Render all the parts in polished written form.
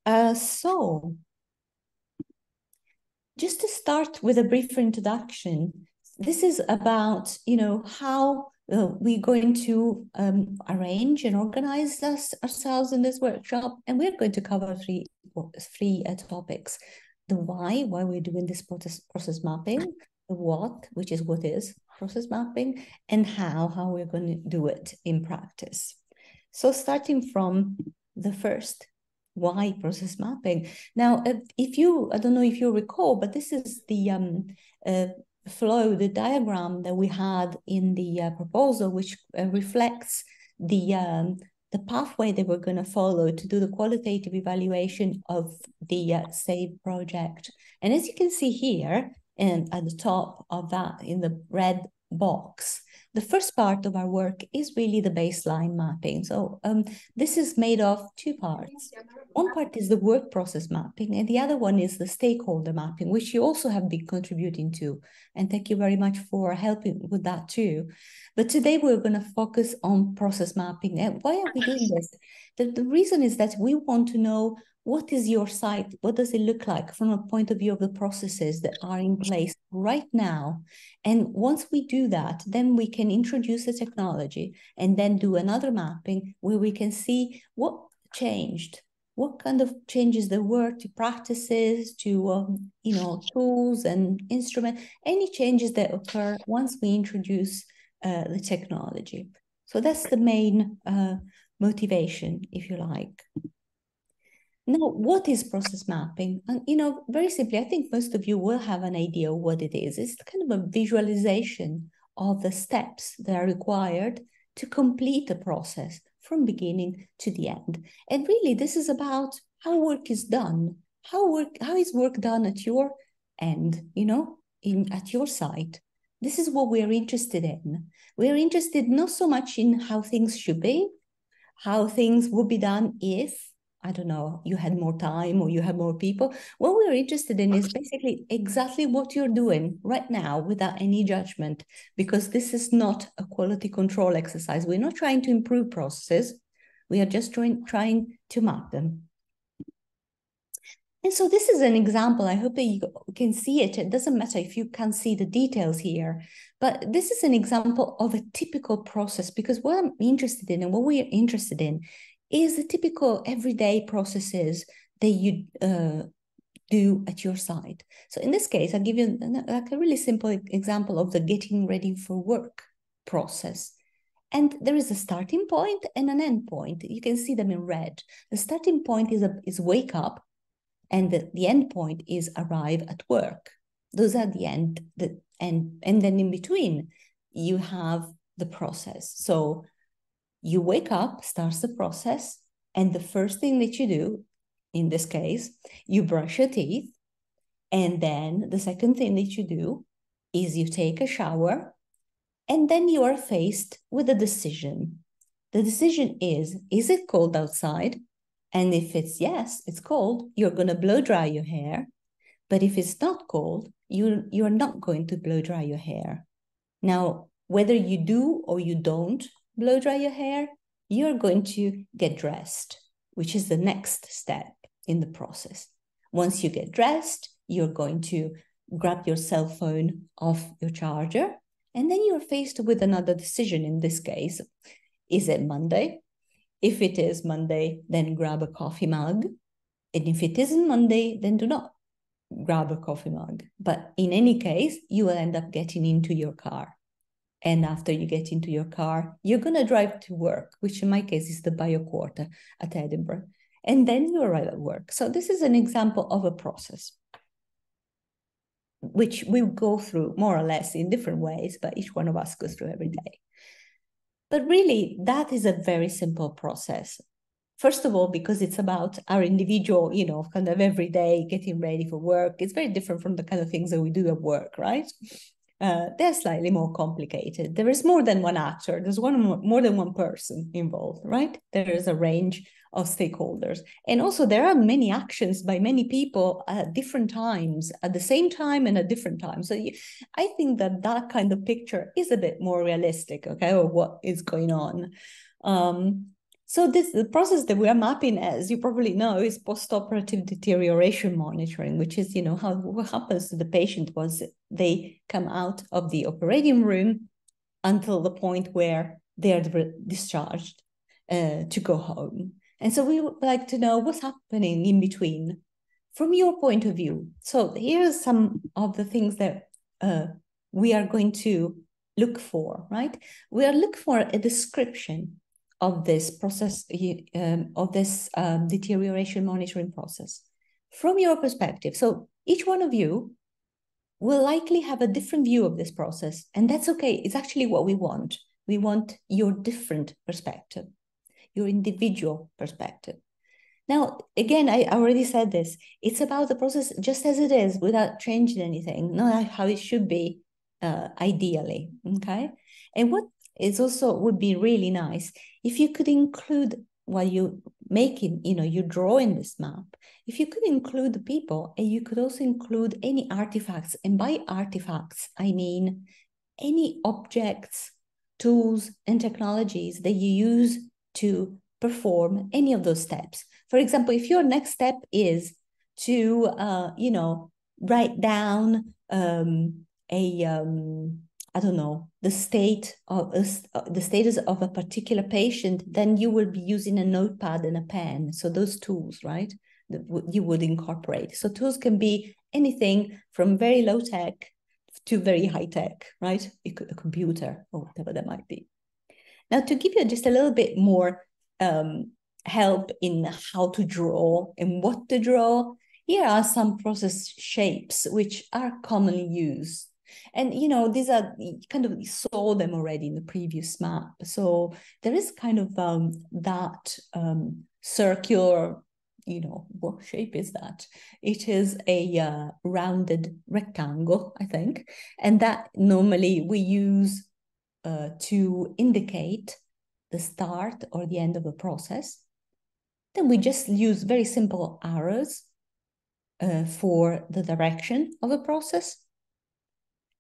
So just to start with a brief introduction, this is about, how we're going to arrange and organize ourselves in this workshop. And we're going to cover three topics. The why we're doing this process mapping, the what, which is what is process mapping, and how we're going to do it in practice. So starting from the first, why process mapping? Now, I don't know if you recall, but this is the flow, the diagram that we had in the proposal, which reflects the pathway that we're going to follow to do the qualitative evaluation of the SAVE project. And as you can see here, and at the top of that in the red box, the first part of our work is really the baseline mapping. So this is made of two parts. One part is the work process mapping, and the other one is the stakeholder mapping, which you also have been contributing to. And thank you very much for helping with that too. But today we're going to focus on process mapping. And why are we doing this? The reason is that we want to know, what is your site? What does it look like from a point of view of the processes that are in place right now? And once we do that, then we can introduce the technology and then do another mapping where we can see what changed, what kind of changes there were to practices, to tools and instruments, any changes that occur once we introduce the technology. So that's the main motivation, if you like. Now, what is process mapping? And, very simply, I think most of you will have an idea of what it is. It's kind of a visualization of the steps that are required to complete a process from beginning to the end. And really, this is about how work is done. How is work done at your end, at your site? This is what we're interested in. We're interested not so much in how things should be, how things would be done if, I don't know, you had more time or you had more people. What we're interested in is basically exactly what you're doing right now without any judgment, because this is not a quality control exercise. We're not trying to improve processes. We are just trying to map them. And so this is an example. I hope that you can see it. It doesn't matter if you can't see the details here, but this is an example of a typical process, because what I'm interested in and what we are interested in is the typical everyday processes that you do at your site. So in this case, I'll give you like a really simple example of the getting ready for work process. And there is a starting point and an end point. You can see them in red. The starting point is wake up, and the end point is arrive at work. Those are the end, and then in between, you have the process. So you wake up, starts the process, and the first thing that you do, in this case, you brush your teeth, and then the second thing that you do is you take a shower, and then you are faced with a decision. The decision is it cold outside? And if it's yes, it's cold, you're going to blow dry your hair. But if it's not cold, you're not going to blow dry your hair. Now, whether you do or you don't blow dry your hair, you're going to get dressed, which is the next step in the process. Once you get dressed, you're going to grab your cell phone off your charger, and then you're faced with another decision. In this case, is it Monday? If it is Monday, then grab a coffee mug. And if it isn't Monday, then do not grab a coffee mug. But in any case, you will end up getting into your car. And after you get into your car, you're going to drive to work, which in my case is the BioQuarter at Edinburgh. And then you arrive at work. So this is an example of a process, which we go through more or less in different ways, but each one of us goes through every day. But really, that is a very simple process. First of all, because it's about our individual, kind of everyday getting ready for work. It's very different from the kind of things that we do at work, right? They're slightly more complicated. There is more than one actor. There's more than one person involved, right? There is a range of stakeholders. And also there are many actions by many people at different times, at the same time and at different times. So I think that kind of picture is a bit more realistic, okay, of what is going on. So the process that we are mapping, as you probably know, is post-operative deterioration monitoring, which is, what happens to the patient once they come out of the operating room until the point where they are discharged to go home. And so we would like to know what's happening in between from your point of view. So here's some of the things that we are going to look for, right? We are looking for a description of this process, of this deterioration monitoring process from your perspective. So each one of you will likely have a different view of this process, and that's okay. It's actually what we want. We want your different perspective, your individual perspective. Now, again, I already said this. It's about the process just as it is, without changing anything, not how it should be, ideally, okay? And what is also would be really nice if you could include, while you making, you're drawing this map, if you could include the people, and you could also include any artifacts. And by artifacts, I mean any objects, tools, and technologies that you use to perform any of those steps. For example, if your next step is to, write down I don't know, the status of a particular patient, then you will be using a notepad and a pen. So those tools, right, that you would incorporate. So tools can be anything from very low tech to very high tech, right? A computer or whatever that might be. Now, to give you just a little bit more help in how to draw and what to draw, here are some process shapes which are commonly used. And, these are, kind of saw them already in the previous map. So there is kind of that circular, what shape is that? It is a rounded rectangle, I think. And that normally we use to indicate the start or the end of a process. Then we just use very simple arrows for the direction of a process.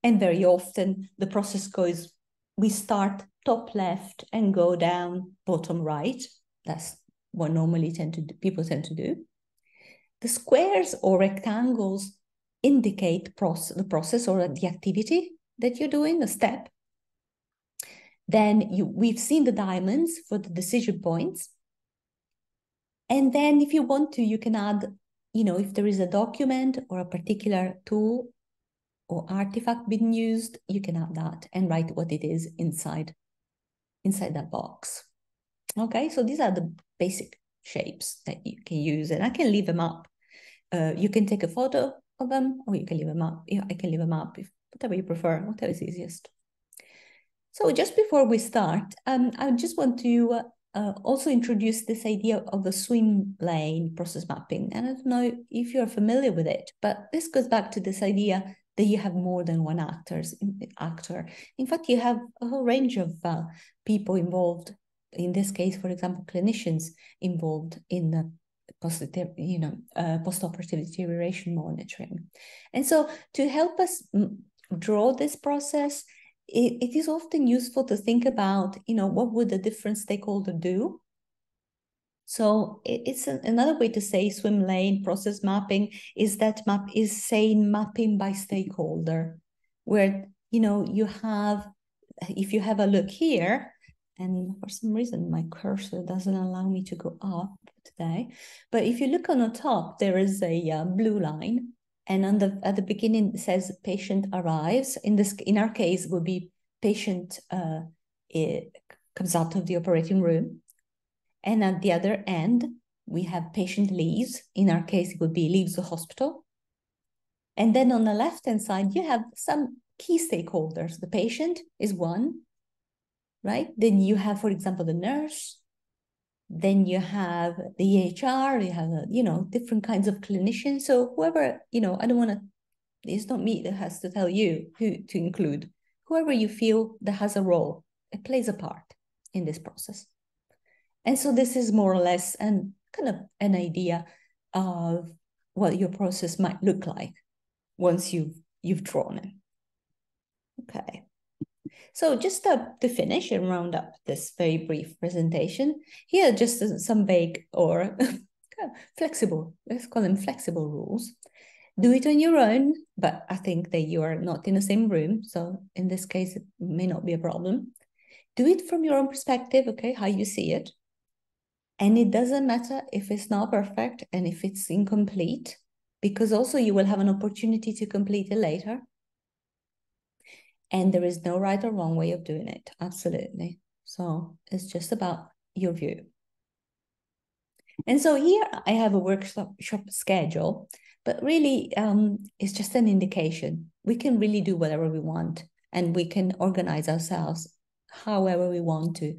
And very often the process goes, we start top left and go down bottom right. That's what normally people tend to do. The squares or rectangles indicate the process or the activity that you're doing, the step. Then we've seen the diamonds for the decision points. And then if you want to, you can add, if there is a document or a particular tool or artifact being used, you can add that and write what it is inside that box. Okay, so these are the basic shapes that you can use, and I can leave them up. You can take a photo of them, or you can leave them up. I can leave them up, whatever you prefer, whatever is easiest. So just before we start, I just want to also introduce this idea of the swim lane process mapping. And I don't know if you're familiar with it, but this goes back to this idea that you have more than one actor. In fact, you have a whole range of people involved. In this case, for example, clinicians involved in the post-operative deterioration monitoring. And so to help us draw this process, it is often useful to think about, what would a different stakeholder do? So it's another way to say swim lane process mapping is that mapping by stakeholder, where, you have, if you have a look here, and for some reason my cursor doesn't allow me to go up today, but if you look on the top, there is a blue line. And at the beginning, it says patient arrives. In our case, would be patient comes out of the operating room. And at the other end, we have patient leaves. In our case, it would be leaves the hospital. And then on the left-hand side, you have some key stakeholders. The patient is one, right? Then you have, for example, the nurse. Then you have the EHR, you have, different kinds of clinicians. So whoever, I don't want to, it's not me that has to tell you who to include. Whoever you feel that has a role, it plays a part in this process. And so this is more or less kind of an idea of what your process might look like once you've drawn it. Okay. So just to finish and round up this very brief presentation, here are just some vague or flexible, let's call them flexible rules. Do it on your own, but I think that you are not in the same room. So in this case, it may not be a problem. Do it from your own perspective, okay, how you see it. And it doesn't matter if it's not perfect and if it's incomplete, because also you will have an opportunity to complete it later. And there is no right or wrong way of doing it, absolutely. So it's just about your view. And so here I have a workshop schedule, but really it's just an indication. We can really do whatever we want, and we can organize ourselves however we want to